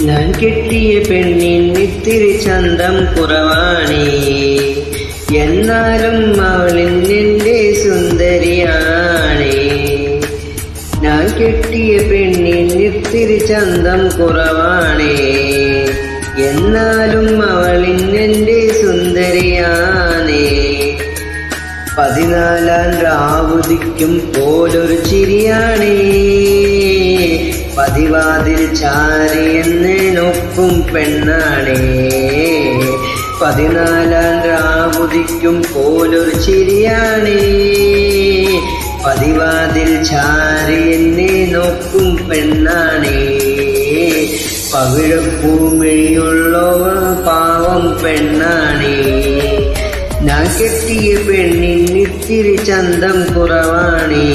ഞാൻ കെട്ടിയ പെണ്ണിന് ഇത്തിരി ചന്തം കുറവാണേ, എന്നാലും അവളിന്നെന്റെ സുന്ദരിയാണേ. ഞാൻ കെട്ടിയ പെണ്ണിന് ഇത്തിരി ചന്തം കുറവാണേ, എന്നാലും അവളിന്നെന്റെ സുന്ദരിയാണേ. 14-ാം രാവുദിക്കും പോലൊരു ചിരിയാണേ, പതിവാതിൽ ചാരിയെന്നൊപ്പും പെണ്ണാണേ. 14-ാം രാവുദിക്കും പോലൊരു ചിരിയാണേ, പതിവാതിൽ ചാരിയെന്നൊപ്പും പെണ്ണാണേ. പവിഴപ്പൂമിഴിയുള്ളവൾ പാവം പെണ്ണാണേ. ഞാൻ കെട്ടിയ പെണ്ണിന് ഇത്തിരി ചന്തം കുറവാണേ.